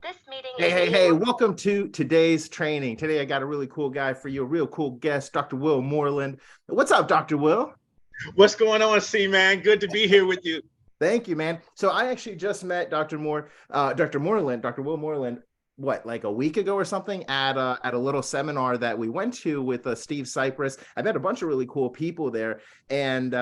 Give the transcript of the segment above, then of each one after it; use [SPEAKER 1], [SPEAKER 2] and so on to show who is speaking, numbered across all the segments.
[SPEAKER 1] This meeting
[SPEAKER 2] Hey,
[SPEAKER 1] is
[SPEAKER 2] hey,
[SPEAKER 1] being
[SPEAKER 2] hey,
[SPEAKER 1] recorded.
[SPEAKER 2] welcome to today's training. Today, I got a really cool guy for you, a real cool guest, Dr. Will Moreland. What's up, Dr. Will?
[SPEAKER 3] What's going on, C man? Good to be here with you.
[SPEAKER 2] Thank you, man. So I actually just met Dr. Moreland, Dr. Will Moreland, what, like a week ago or something at a little seminar that we went to with Steve Cypress. I met a bunch of really cool people there, and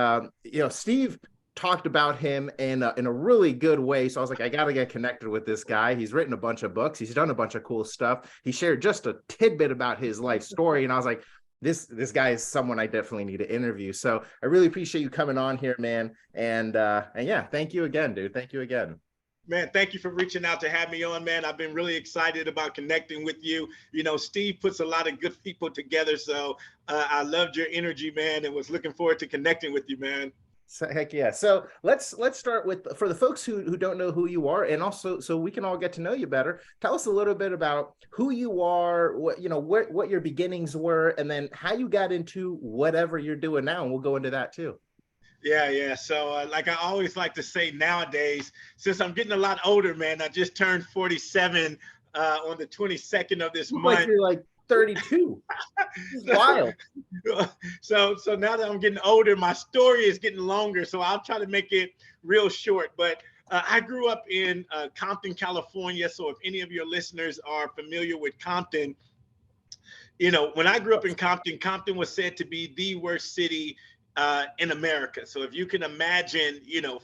[SPEAKER 2] Steve talked about him in a really good way. So I was like, I got to get connected with this guy. He's written a bunch of books. He's done a bunch of cool stuff. He shared just a tidbit about his life story, and I was like, this guy is someone I definitely need to interview. So I really appreciate you coming on here, man. And yeah, thank you again, dude. Thank you again.
[SPEAKER 3] Man, thank you for reaching out to have me on, man. I've been really excited about connecting with you. You know, Steve puts a lot of good people together. So I loved your energy, man, and was looking forward to connecting with you, man.
[SPEAKER 2] So, heck yeah. So let's start with, for the folks who don't know who you are, and also so we can all get to know you better. Tell us a little bit about who you are, what your beginnings were, and then how you got into whatever you're doing now, and we'll go into that too.
[SPEAKER 3] Yeah. So like I always like to say nowadays, since I'm getting a lot older, man, I just turned 47 on the 22nd of this
[SPEAKER 2] Look
[SPEAKER 3] month.
[SPEAKER 2] like you're like 32. Wild.
[SPEAKER 3] So now that I'm getting older, my story is getting longer. So I'll try to make it real short. But I grew up in Compton, California. So if any of your listeners are familiar with Compton, you know, when I grew up in Compton, Compton was said to be the worst city in America. So if you can imagine,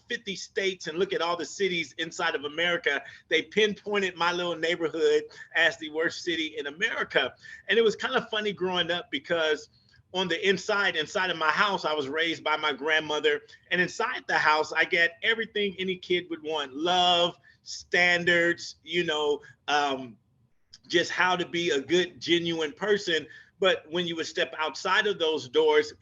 [SPEAKER 3] 50 states and look at all the cities inside of America, they pinpointed my little neighborhood as the worst city in America. And it was kind of funny growing up because on the inside of my house, I was raised by my grandmother. And inside the house, I got everything any kid would want: love, standards, just how to be a good, genuine person. But when you would step outside of those doors,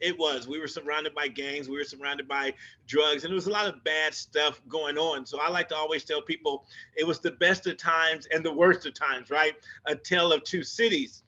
[SPEAKER 3] we were surrounded by gangs, we were surrounded by drugs, and there was a lot of bad stuff going on. So I like to always tell people it was the best of times and the worst of times, right? A tale of two cities.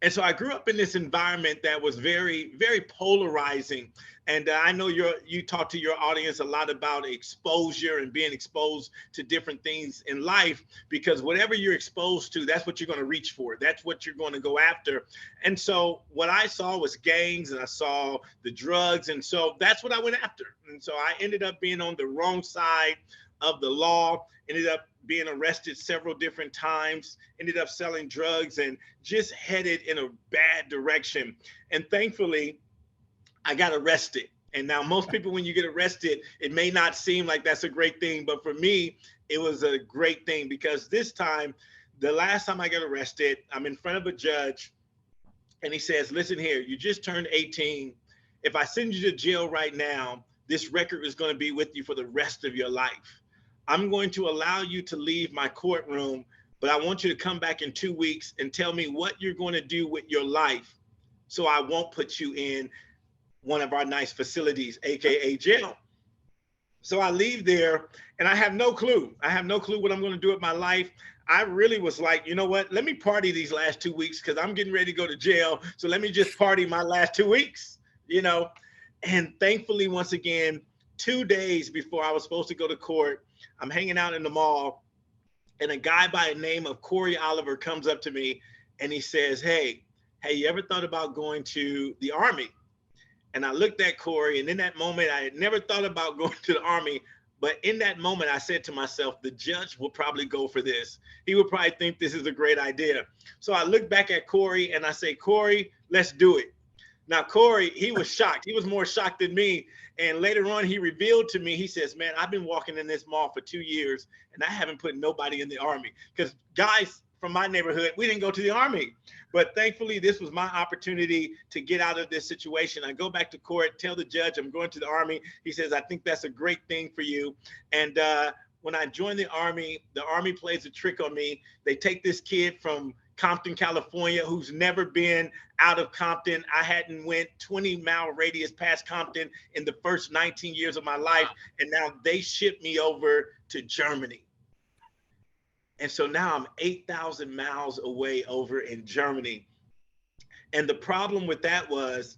[SPEAKER 3] And so I grew up in this environment that was very, very polarizing. And I know you talk to your audience a lot about exposure and being exposed to different things in life, because whatever you're exposed to, that's what you're going to reach for. That's what you're going to go after. And so what I saw was gangs, and I saw the drugs. And so that's what I went after. And so I ended up being on the wrong side of the law, ended up being arrested several different times, ended up selling drugs, and just headed in a bad direction. And thankfully, I got arrested. And now most people, when you get arrested, it may not seem like that's a great thing. But for me, it was a great thing, because this time, the last time I got arrested, I'm in front of a judge, and he says, listen here, you just turned 18. If I send you to jail right now, this record is going to be with you for the rest of your life. I'm going to allow you to leave my courtroom, but I want you to come back in 2 weeks and tell me what you're going to do with your life, so I won't put you in one of our nice facilities, AKA jail. So I leave there, and I have no clue. I have no clue what I'm going to do with my life. I really was like, you know what? Let me party these last 2 weeks, because I'm getting ready to go to jail. So let me just party my last 2 weeks, And thankfully, once again, 2 days before I was supposed to go to court, I'm hanging out in the mall, and a guy by the name of Corey Oliver comes up to me, and he says, hey, you ever thought about going to the Army? And I looked at Corey, and in that moment, I had never thought about going to the Army. But in that moment, I said to myself, the judge will probably go for this. He would probably think this is a great idea. So I look back at Corey, and I say, Corey, let's do it. Now, Corey, he was shocked. He was more shocked than me. And later on, he revealed to me, he says, man, I've been walking in this mall for 2 years, and I haven't put nobody in the Army. Because guys from my neighborhood, we didn't go to the Army. But thankfully, this was my opportunity to get out of this situation. I go back to court, tell the judge I'm going to the Army. He says, I think that's a great thing for you. And when I joined the Army plays a trick on me. They take this kid from Compton, California, who's never been out of Compton. I hadn't went 20-mile radius past Compton in the first 19 years of my life. And now they shipped me over to Germany. And so now I'm 8,000 miles away over in Germany. And the problem with that was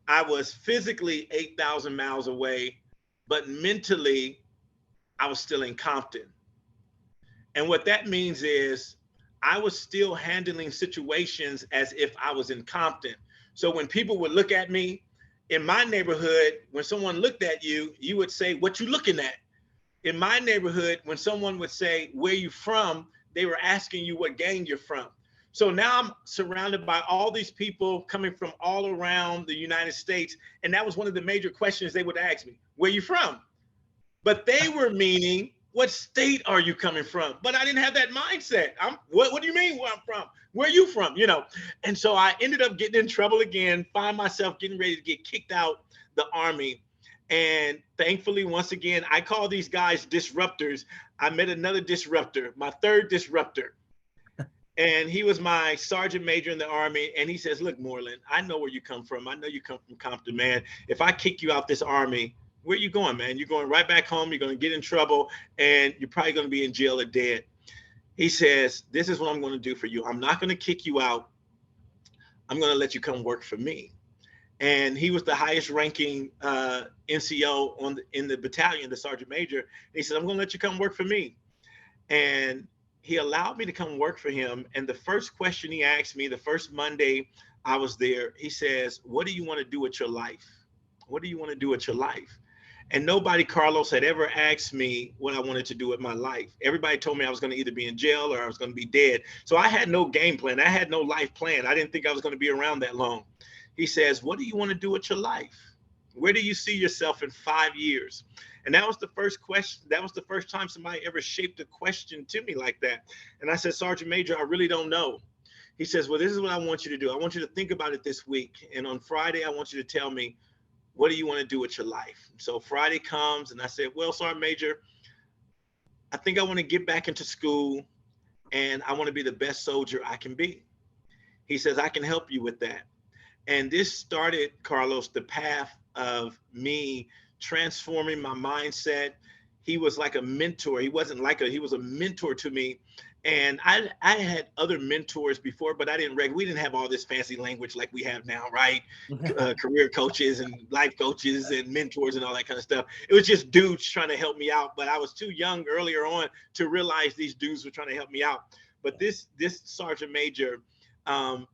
[SPEAKER 3] I was physically 8,000 miles away, but mentally I was still in Compton. And what that means is I was still handling situations as if I was in Compton. So when people would look at me in my neighborhood, when someone looked at you, you would say, "What you looking at?" In my neighborhood, when someone would say, "Where you from?" they were asking you what gang you're from. So now I'm surrounded by all these people coming from all around the United States. And that was one of the major questions they would ask me: "Where you from?" But they were meaning, "What state are you coming from?" But I didn't have that mindset. What do you mean where I'm from? Where are you from? And so I ended up getting in trouble again, find myself getting ready to get kicked out the army. And thankfully, once again, I call these guys disruptors. I met another disruptor, my third disruptor. And he was my sergeant major in the army. And he says, "Look, Moreland, I know where you come from. I know you come from Compton, man. If I kick you out this army, where you going, man? You're going right back home. You're going to get in trouble, and you're probably going to be in jail or dead." He says, "This is what I'm going to do for you. I'm not going to kick you out. I'm going to let you come work for me." And he was the highest ranking NCO in the battalion, the sergeant major. And he said, "I'm going to let you come work for me." And he allowed me to come work for him. And the first question he asked me, the first Monday I was there, he says, "What do you want to do with your life? What do you want to do with your life?" And nobody, Carlos, had ever asked me what I wanted to do with my life. Everybody told me I was going to either be in jail or I was going to be dead. So I had no game plan. I had no life plan. I didn't think I was going to be around that long. He says, "What do you want to do with your life? Where do you see yourself in 5 years?" And that was the first question. That was the first time somebody ever shaped a question to me like that. And I said, "Sergeant Major, I really don't know." He says, "Well, this is what I want you to do. I want you to think about it this week. And on Friday, I want you to tell me, what do you want to do with your life?" So Friday comes and I said, "Well, Sergeant Major, I think I want to get back into school and I want to be the best soldier I can be." He says, "I can help you with that." And this started, Carlos, the path of me transforming my mindset. He was like a mentor. He wasn't like he was a mentor to me. And I had other mentors before, but we didn't have all this fancy language like we have now, right? Career coaches and life coaches and mentors and all that kind of stuff. It was just dudes trying to help me out. But I was too young earlier on to realize these dudes were trying to help me out. But this sergeant major,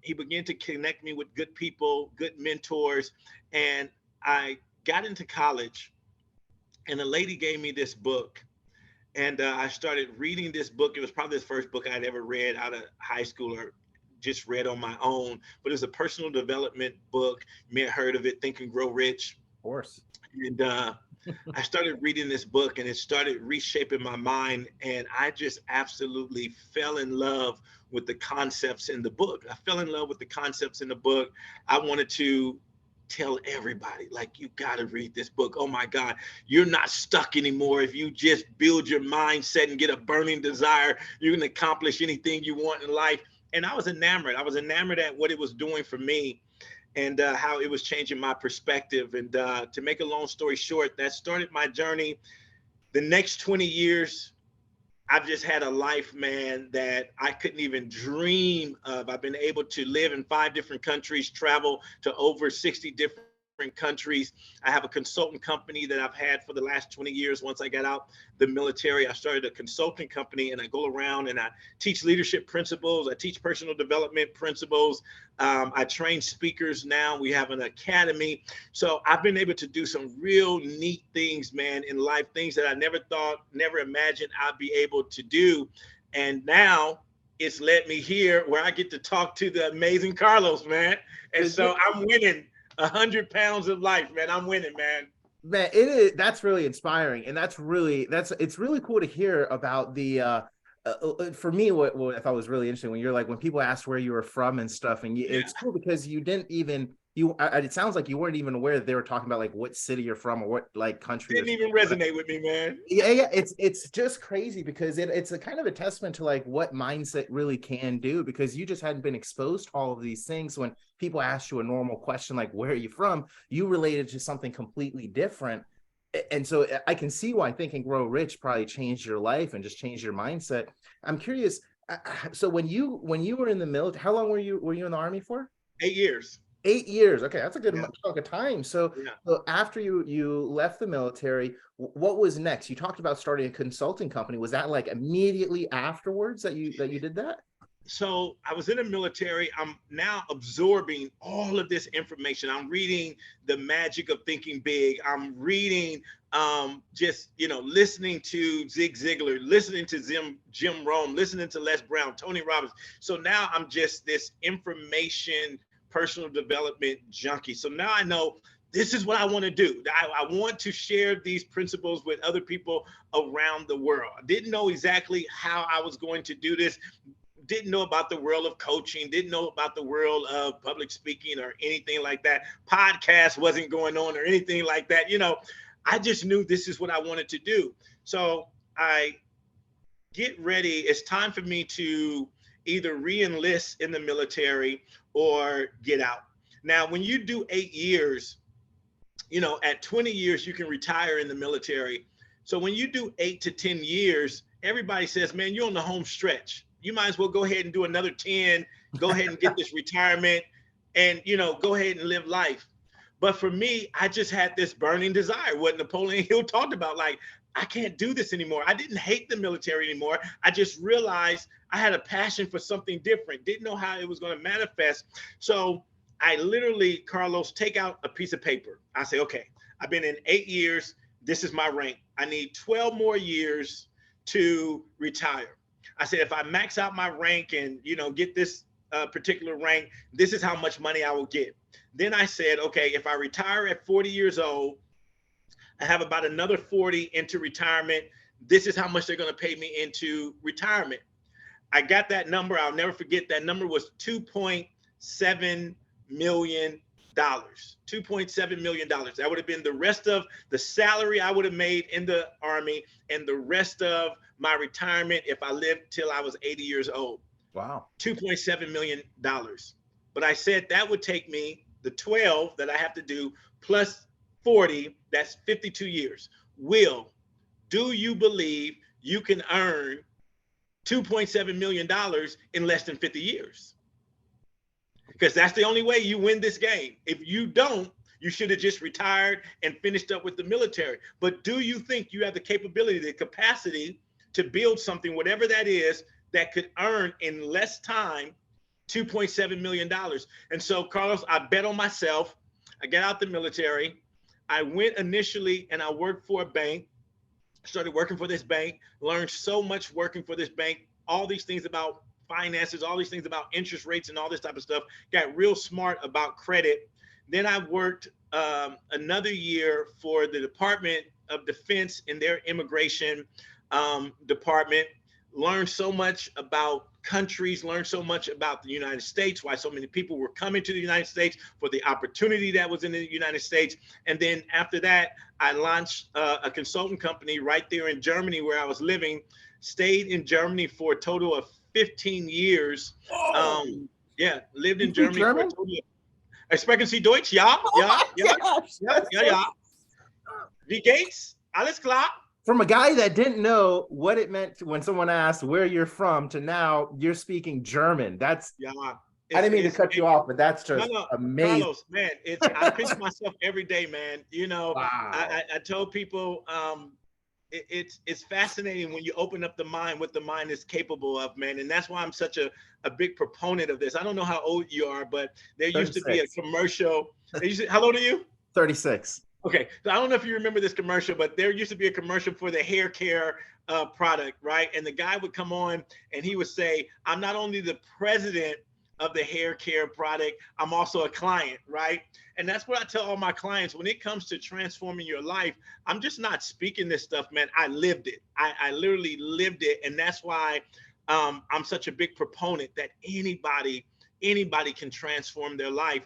[SPEAKER 3] he began to connect me with good people, good mentors. And I got into college, and a lady gave me this book. And I started reading this book. It was probably the first book I'd ever read out of high school or just read on my own. But it was a personal development book. You may have heard of it, Think and Grow Rich.
[SPEAKER 2] Of course.
[SPEAKER 3] And I started reading this book, and it started reshaping my mind. And I just absolutely fell in love with the concepts in the book. I fell in love with the concepts in the book. I wanted to tell everybody, like, you got to read this book. Oh my God, you're not stuck anymore. If you just build your mindset and get a burning desire, you can accomplish anything you want in life. And I was enamored. I was enamored at what it was doing for me, and how it was changing my perspective. And to make a long story short, that started my journey. The next 20 years, I've just had a life, man, that I couldn't even dream of. I've been able to live in 5 different countries, travel to over 60 different countries. I have a consulting company that I've had for the last 20 years. Once I got out the military, I started a consulting company, and I go around and I teach leadership principles. I teach personal development principles. I train speakers now. We have an academy. So I've been able to do some real neat things, man, in life, things that I never thought, never imagined I'd be able to do. And now it's led me here where I get to talk to the amazing Carlos, man. And so I'm winning 100 pounds of life, man. I'm winning, man.
[SPEAKER 2] Man, it is. That's really inspiring, and it's really cool to hear about the. For me, what I thought was really interesting when you're like, when people asked where you were from and stuff, and it's cool because you didn't even it sounds like you weren't even aware that they were talking about like what city you're from or what like country.
[SPEAKER 3] Didn't even resonate with me, man.
[SPEAKER 2] Yeah. It's just crazy because it's a kind of a testament to like what mindset really can do, because you just hadn't been exposed to all of these things. When people ask you a normal question like where are you from, you related to something completely different. And so I can see why Think and Grow Rich probably changed your life and just changed your mindset. I'm curious. So when you were in the military, how long were you in the Army for?
[SPEAKER 3] 8 years.
[SPEAKER 2] 8 years. Okay, that's a good
[SPEAKER 3] Yeah,
[SPEAKER 2] chunk of time. So,
[SPEAKER 3] yeah.
[SPEAKER 2] so after you left the military, what was next? You talked about starting a consulting company. Was that like immediately afterwards that you did that?
[SPEAKER 3] So I was in the military. I'm now absorbing all of this information. I'm reading The Magic of Thinking Big. I'm reading, just listening to Zig Ziglar, listening to Jim Rome, listening to Les Brown, Tony Robbins. So now I'm just this information personal development junkie. So now I know this is what I want to do. I want to share these principles with other people around the world. I didn't know exactly how I was going to do this, didn't know about the world of coaching, didn't know about the world of public speaking or anything like that. Podcast wasn't going on or anything like that. I just knew this is what I wanted to do. So I get ready. It's time for me to either re-enlist in the military or get out. Now, when you do 8 years, at 20 years, you can retire in the military. So when you do 8 to 10 years, everybody says, man, you're on the home stretch. You might as well go ahead and do another 10, go ahead and get this retirement and, go ahead and live life. But for me, I just had this burning desire, what Napoleon Hill talked about. Like, I can't do this anymore. I didn't hate the military anymore. I just realized I had a passion for something different, didn't know how it was going to manifest. So I literally, Carlos, take out a piece of paper. I say, okay, I've been in 8 years. This is my rank. I need 12 more years to retire. I said, if I max out my rank and, get this particular rank, this is how much money I will get. Then I said, okay, if I retire at 40 years old, I have about another 40 into retirement. This is how much they're going to pay me into retirement. I got that number. I'll never forget. That number was $2.7 million. $2.7 million. That would have been the rest of the salary I would have made in the Army and the rest of my retirement if I lived till I was 80 years old.
[SPEAKER 2] Wow.
[SPEAKER 3] $2.7 million. But I said that would take me the 12 that I have to do plus 40, that's 52 years. Will, do you believe you can earn $2.7 million in less than 50 years? Because that's the only way you win this game. If you don't, you should have just retired and finished up with the military. But do you think you have the capability, the capacity to build something, whatever that is, that could earn in less time $2.7 million? And so, Carlos, I bet on myself. I got out the military. I went initially and I worked for a bank, started working for this bank, learned so much working for this bank, all these things about finances, all these things about interest rates and all this type of stuff, got real smart about credit. Then I worked another year for the Department of Defense in their immigration department, learned so much about countries, learned so much about the United States, why so many people were coming to the United States, for the opportunity that was in the United States. And then after that, I launched a consultant company right there in Germany where I was living, stayed in Germany for a total of 15 years. Yeah, lived
[SPEAKER 2] You
[SPEAKER 3] in
[SPEAKER 2] speak
[SPEAKER 3] Germany for a
[SPEAKER 2] German?
[SPEAKER 3] total of, sprechen Sie Deutsch? Ja,
[SPEAKER 2] Oh
[SPEAKER 3] ja,
[SPEAKER 2] my
[SPEAKER 3] ja,
[SPEAKER 2] gosh.
[SPEAKER 3] ja, ja, ja. Wie geht's? Alles klar?
[SPEAKER 2] From a guy that didn't know what it meant when someone asked where you're from to now you're speaking German.
[SPEAKER 3] Yeah,
[SPEAKER 2] I didn't mean to
[SPEAKER 3] it's
[SPEAKER 2] cut you off, but that's
[SPEAKER 3] no,
[SPEAKER 2] just
[SPEAKER 3] no,
[SPEAKER 2] amazing.
[SPEAKER 3] Carlos, man, I pinch myself every day, man.
[SPEAKER 2] Wow.
[SPEAKER 3] I told people, it's fascinating when you open up the mind, what the mind is capable of, man. And that's why I'm such a big proponent of this. I don't know how old you are, but there used to be a
[SPEAKER 2] 36.
[SPEAKER 3] commercial. How old are you?
[SPEAKER 2] 36.
[SPEAKER 3] Okay, so I don't know if you remember this commercial, but there used to be a commercial for the hair care product, right? And the guy would come on and he would say, I'm not only the president of the hair care product, I'm also a client, right? And that's what I tell all my clients when it comes to transforming your life. I'm just not speaking this stuff, man. I lived it. I literally lived it. And that's why I'm such a big proponent that anybody can transform their life.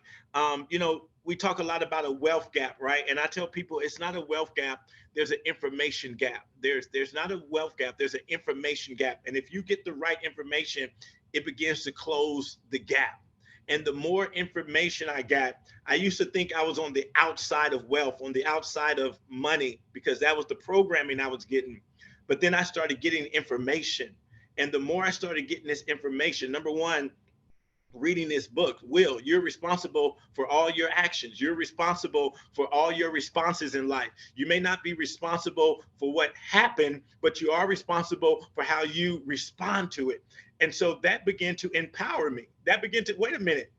[SPEAKER 3] We talk a lot about a wealth gap, right? And I tell people it's not a wealth gap. There's an information gap. There's not a wealth gap. There's an information gap. And if you get the right information, it begins to close the gap. And the more information I got, I used to think I was on the outside of wealth, on the outside of money, because that was the programming I was getting. But then I started getting information. And the more I started getting this information, number one, reading this book. Will, you're responsible for all your actions. You're responsible for all your responses in life. You may not be responsible for what happened, but you are responsible for how you respond to it. And so that began to empower me. That began to, wait a minute,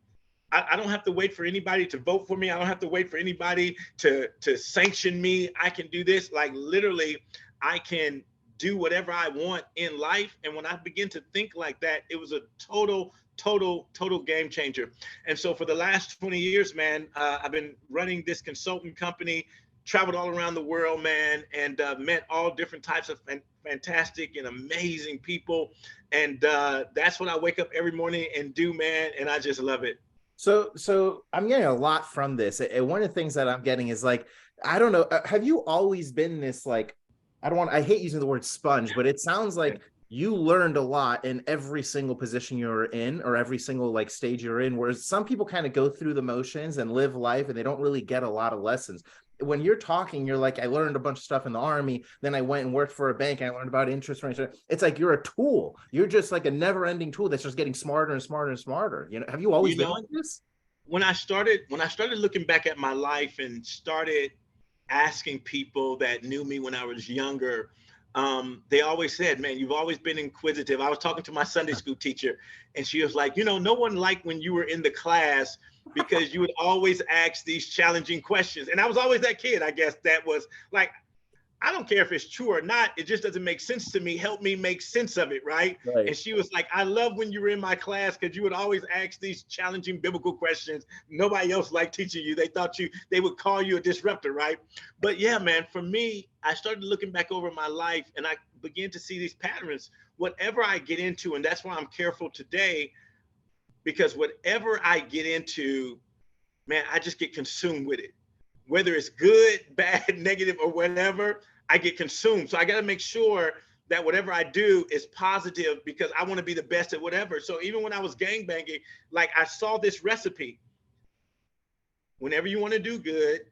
[SPEAKER 3] I don't have to wait for anybody to vote for me. I don't have to wait for anybody to sanction me. I can do this. Like literally, I can do whatever I want in life. And when I begin to think like that, it was a total game changer. And so for the last 20 years, man, I've been running this consulting company, traveled all around the world, man, and met all different types of fantastic and amazing people. And that's what I wake up every morning and do, man. And I just love it.
[SPEAKER 2] So I'm getting a lot from this. And one of the things that I'm getting is like, I don't know, have you always been this like, I hate using the word sponge, but it sounds like you learned a lot in every single position you're in or every single like stage you're in, whereas some people kind of go through the motions and live life and they don't really get a lot of lessons. When you're talking, you're like, I learned a bunch of stuff in the army, then I went and worked for a bank and I learned about interest rates. It's like you're a tool. You're just like a never-ending tool that's just getting smarter and smarter and smarter. You know, have you always been like this?
[SPEAKER 3] When I started looking back at my life and started asking people that knew me when I was younger, they always said, man, you've always been inquisitive. I was talking to my Sunday school teacher and she was like, no one liked when you were in the class because you would always ask these challenging questions. And I was always that kid, I guess, that was like, I don't care if it's true or not. It just doesn't make sense to me. Help me make sense of it, right? And she was like, I love when you were in my class because you would always ask these challenging biblical questions. Nobody else liked teaching you. They would call you a disruptor, right? But yeah, man, for me, I started looking back over my life and I began to see these patterns. Whatever I get into, and that's why I'm careful today, because whatever I get into, man, I just get consumed with it. Whether it's good, bad, negative, or whatever, I get consumed. So I got to make sure that whatever I do is positive because I want to be the best at whatever. So even when I was gangbanging, like I saw this recipe. Whenever you want to do good,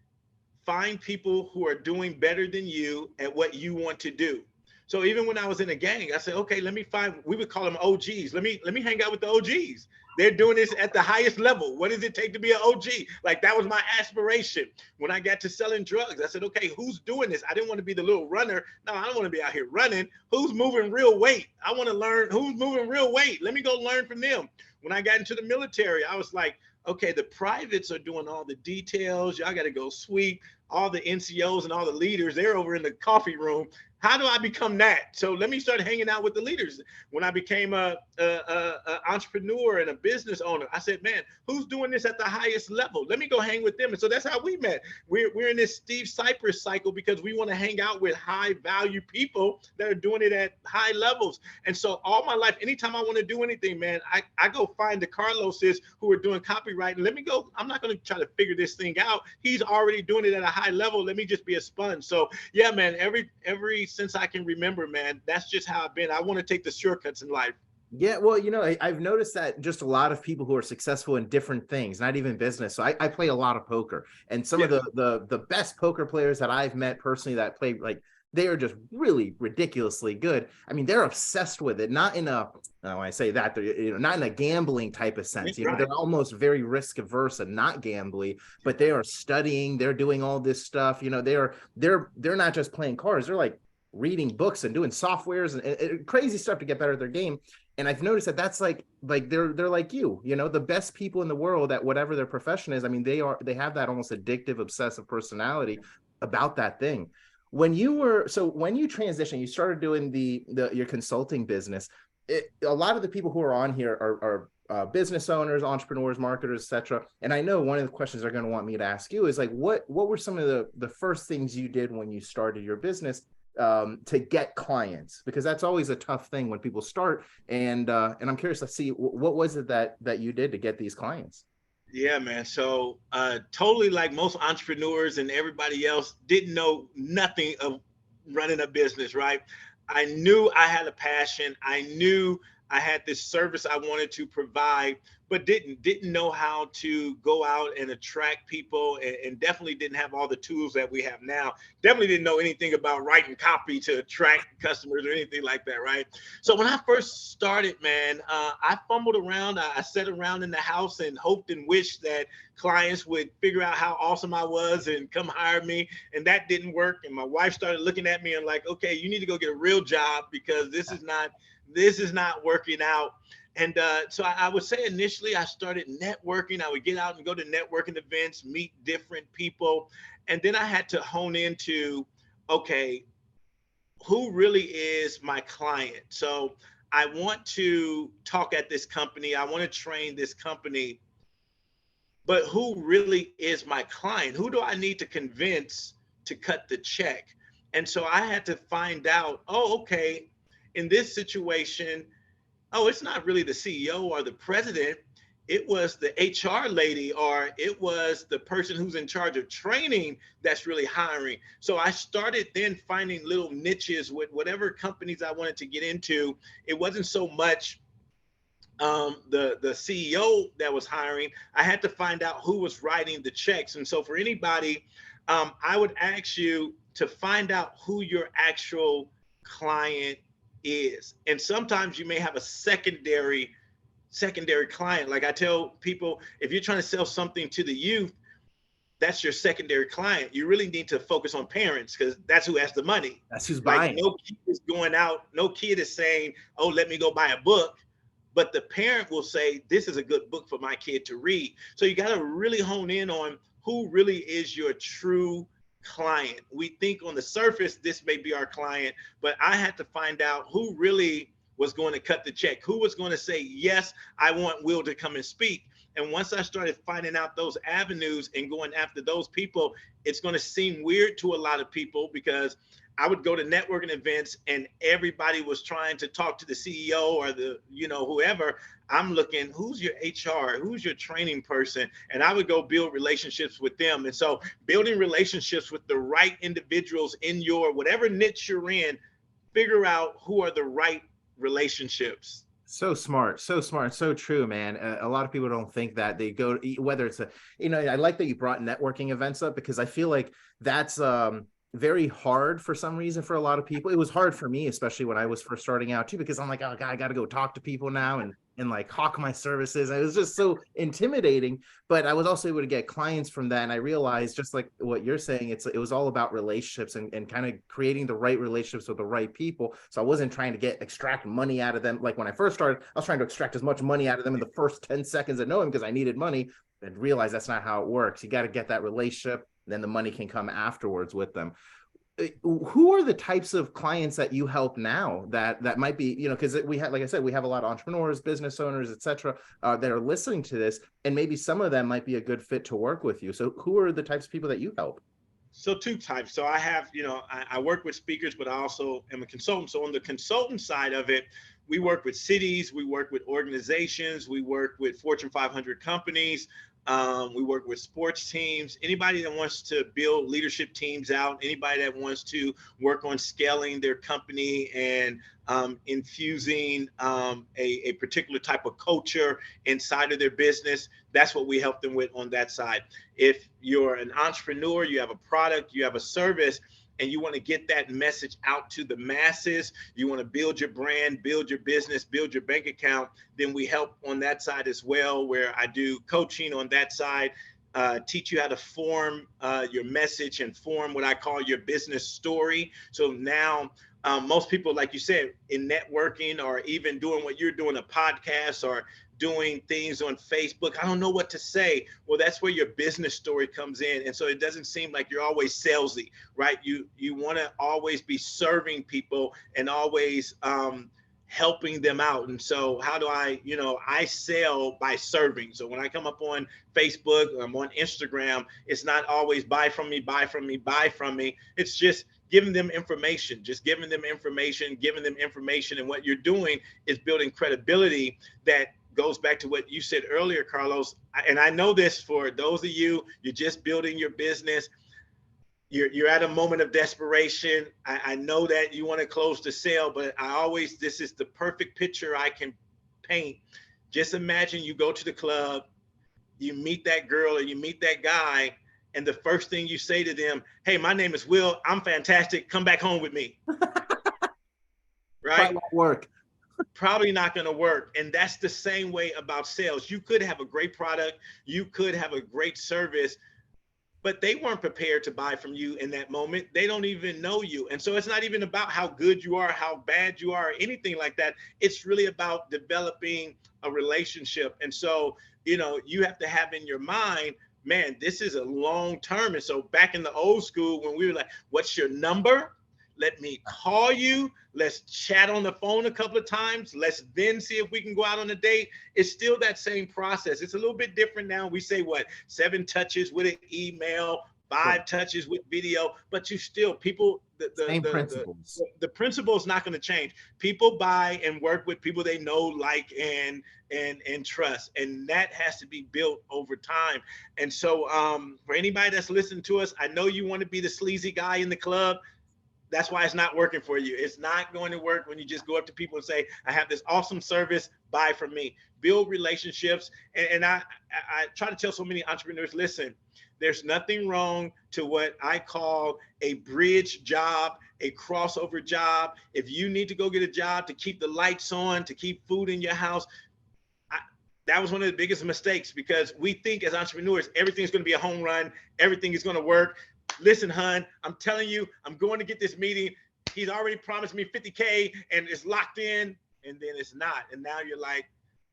[SPEAKER 3] find people who are doing better than you at what you want to do. So even when I was in a gang, I said, okay, we would call them OGs. Let me hang out with the OGs. They're doing this at the highest level. What does it take to be an OG? Like that was my aspiration. When I got to selling drugs, I said, okay, who's doing this? I didn't want to be the little runner. No, I don't want to be out here running. Who's moving real weight? I want to learn who's moving real weight. Let me go learn from them. When I got into the military, I was like, okay, the privates are doing all the details. Y'all got to go sweep. All the NCOs and all the leaders, they're over in the coffee room. How do I become that? So let me start hanging out with the leaders. When I became a entrepreneur and a business owner, I said, man, who's doing this at the highest level? Let me go hang with them. And so that's how we met. We're in this Steve Cypress cycle because we want to hang out with high value people that are doing it at high levels. And so all my life, anytime I want to do anything, man, I go find the Carloses who are doing copywriting. Let me go. I'm not going to try to figure this thing out. He's already doing it at a high level. Let me just be a sponge. So yeah, man, every since I can remember, man, that's just how I've been. I want to take the shortcuts in life.
[SPEAKER 2] Yeah, well, I've noticed that just a lot of people who are successful in different things, not even business. So I play a lot of poker, and some of the best poker players that I've met personally that play, like, they are just really ridiculously good. I mean, they're obsessed with it, not in a, when I say that, not in a gambling type of sense. They're almost very risk averse and not gambling, but they are studying, they're doing all this stuff. They're not just playing cards, they're like reading books and doing softwares and crazy stuff to get better at their game. And I've noticed that that's like they're like the best people in the world at whatever their profession is. I mean, they have that almost addictive, obsessive personality about that thing. When you transitioned, you started doing your consulting business. A lot of the people who are on here are business owners, entrepreneurs, marketers, etc. And I know one of the questions they're going to want me to ask you is like, what were some of the first things you did when you started your business to get clients? Because that's always a tough thing when people start. And I'm curious to see what was it that you did to get these clients?
[SPEAKER 3] Yeah, man. So totally like most entrepreneurs and everybody else, didn't know nothing of running a business, right? I knew I had a passion. I knew I had this service I wanted to provide, but didn't know how to go out and attract people, and definitely didn't have all the tools that we have now. Definitely didn't know anything about writing copy to attract customers or anything like that, right? So when I first started, man, I fumbled around. I sat around in the house and hoped and wished that clients would figure out how awesome I was and come hire me, and that didn't work. And my wife started looking at me and like, okay, you need to go get a real job because this is not working out. And so I would say initially I started networking. I would get out and go to networking events, meet different people. And then I had to hone into, okay, who really is my client? So I want to talk at this company. I want to train this company, but who really is my client? Who do I need to convince to cut the check? And so I had to find out, oh, okay, in this situation, oh, it's not really the CEO or the president. It was the HR lady, or it was the person who's in charge of training that's really hiring. So I started then finding little niches with whatever companies I wanted to get into. It wasn't so much the CEO that was hiring. I had to find out who was writing the checks. And so for anybody, I would ask you to find out who your actual client is. And sometimes you may have a secondary client. Like I tell people, if you're trying to sell something to the youth, that's your secondary client. You really need to focus on parents because that's who has the money,
[SPEAKER 2] That's who's
[SPEAKER 3] right?
[SPEAKER 2] buying.
[SPEAKER 3] No kid is going out, no kid is saying, oh, let me go buy a book. But the parent will say, this is a good book for my kid to read. So you got to really hone in on who really is your true client. We think on the surface, this may be our client, but I had to find out who really was going to cut the check, who was going to say, yes, I want Will to come and speak. And once I started finding out those avenues and going after those people, it's going to seem weird to a lot of people because I would go to networking events and everybody was trying to talk to the CEO or whoever. I'm looking, who's your HR? Who's your training person? And I would go build relationships with them. And so building relationships with the right individuals in your whatever niche you're in, figure out who are the right relationships.
[SPEAKER 2] So smart, so smart, so true, man. A lot of people don't think that. They go, whether it's I like that you brought networking events up because I feel like that's very hard for some reason for a lot of people. It was hard for me, especially when I was first starting out too, because I'm like, oh God, I got to go talk to people now and like hawk my services. And it was just so intimidating, but I was also able to get clients from that. And I realized, just like what you're saying, it was all about relationships and kind of creating the right relationships with the right people. So I wasn't trying to extract money out of them. Like when I first started, I was trying to extract as much money out of them in the first 10 seconds of knowing because I needed money, and realize that's not how it works. You got to get that relationship, then the money can come afterwards with them. Who are the types of clients that you help now that might be, because we have, like I said, we have a lot of entrepreneurs, business owners, etc., that are listening to this, and maybe some of them might be a good fit to work with you. So who are the types of people that you help?
[SPEAKER 3] So two types. So I have, I work with speakers, but I also am a consultant. So on the consultant side of it, we work with cities, we work with organizations, we work with Fortune 500 companies. We work with sports teams, anybody that wants to build leadership teams out, anybody that wants to work on scaling their company and infusing a particular type of culture inside of their business. That's what we help them with on that side. If you're an entrepreneur, you have a product, you have a service, and you want to get that message out to the masses, you want to build your brand, build your business, build your bank account, then we help on that side as well, where I do coaching on that side, teach you how to form your message and form what I call your business story. So now most people, like you said, in networking or even doing what you're doing, a podcast or doing things on Facebook, I don't know what to say. Well, that's where your business story comes in. And so it doesn't seem like you're always salesy, right? You want to always be serving people and always helping them out. And so how do I sell by serving. So when I come up on Facebook, I'm on Instagram, it's not always buy from me, buy from me, buy from me. It's just giving them information, giving them information. And what you're doing is building credibility that goes back to what you said earlier, Carlos. And I know this for those of you, you're just building your business. You're at a moment of desperation. I know that you want to close the sale, but this is the perfect picture I can paint. Just imagine you go to the club, you meet that girl or you meet that guy, and the first thing you say to them, hey, my name is Will, I'm fantastic, come back home with me. Right?
[SPEAKER 2] Probably won't work.
[SPEAKER 3] Probably not going to work. And that's the same way about sales. You could have a great product, you could have a great service, but they weren't prepared to buy from you in that moment. They don't even know you. And so it's not even about how good you are, how bad you are, or anything like that. It's really about developing a relationship. And so, you have to have in your mind, man, this is a long term. And so back in the old school, when we were like, what's your number? Let me call you. Let's chat on the phone a couple of times. Let's then see if we can go out on a date. It's still that same process. It's a little bit different now. We say 7 touches with an email, 5 touches with video, but you still people the principle is not going to change. People buy and work with people they know, like, and trust, and that has to be built over time. And so for anybody that's listening to us, I know you want to be the sleazy guy in the club. That's why it's not working for you. It's not going to work when you just go up to people and say, I have this awesome service, buy from me. Build relationships. And I try to tell so many entrepreneurs, listen, there's nothing wrong to what I call a bridge job, a crossover job. If you need to go get a job to keep the lights on, to keep food in your house, that was one of the biggest mistakes, because we think as entrepreneurs, everything's going to be a home run. Everything is going to work. Listen, hun, I'm telling you, I'm going to get this meeting. He's already promised me 50K and it's locked in, and then it's not. And now you're like,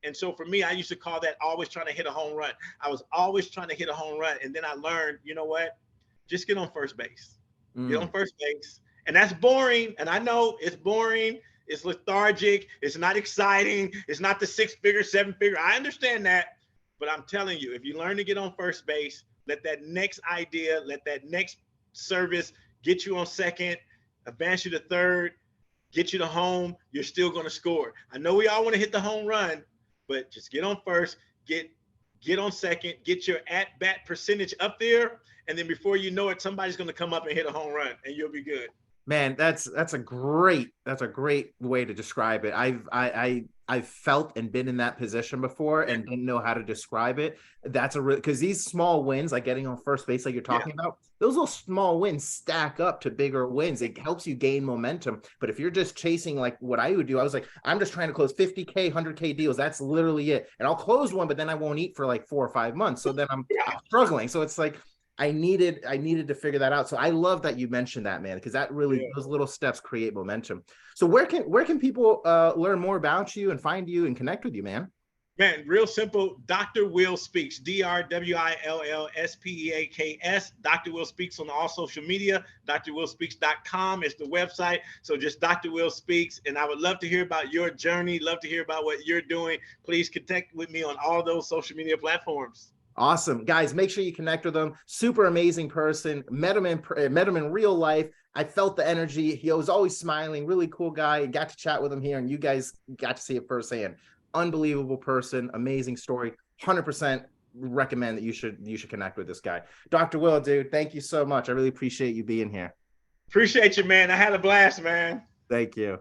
[SPEAKER 3] and so for me, I used to call that always trying to hit a home run. I was always trying to hit a home run. And then I learned, you know what? Just get on first base. Get on first base. And that's boring. And I know it's boring. It's lethargic. It's not exciting. It's not the 6-figure, 7-figure. I understand that. But I'm telling you, if you learn to get on first base, let that next idea, let that next service get you on second, advance you to third, get you to home, you're still going to score. I know we all want to hit the home run, but just get on first, get on second, get your at-bat percentage up there, and then before you know it, somebody's going to come up and hit a home run, and you'll be good.
[SPEAKER 2] Man, that's a great way to describe it. I've felt and been in that position before and didn't know how to describe it. That's because these small wins, like getting on first base, like you're talking about, those little small wins stack up to bigger wins. It helps you gain momentum. But if you're just chasing, like what I would do, I was like, I'm just trying to close 50K, 100K deals. That's literally it. And I'll close one, but then I won't eat for like 4 or 5 months. So then I'm struggling. So it's like, I needed to figure that out. So I love that you mentioned that, man, because that really, those little steps create momentum. So where can people learn more about you and find you and connect with you, man?
[SPEAKER 3] Man, real simple. Dr. Will Speaks, DrWillSpeaks. Dr. Will Speaks on all social media. drwillspeaks.com is the website. So just Dr. Will Speaks. And I would love to hear about your journey. Love to hear about what you're doing. Please connect with me on all those social media platforms.
[SPEAKER 2] Awesome. Guys, make sure you connect with him. Super amazing person. Met him in real life. I felt the energy. He was always smiling, really cool guy. Got to chat with him here, and you guys got to see it firsthand. Unbelievable person, amazing story. 100% recommend that you should connect with this guy. Dr. Will, dude, thank you so much. I really appreciate you being here.
[SPEAKER 3] Appreciate you, man. I had a blast, man.
[SPEAKER 2] Thank you.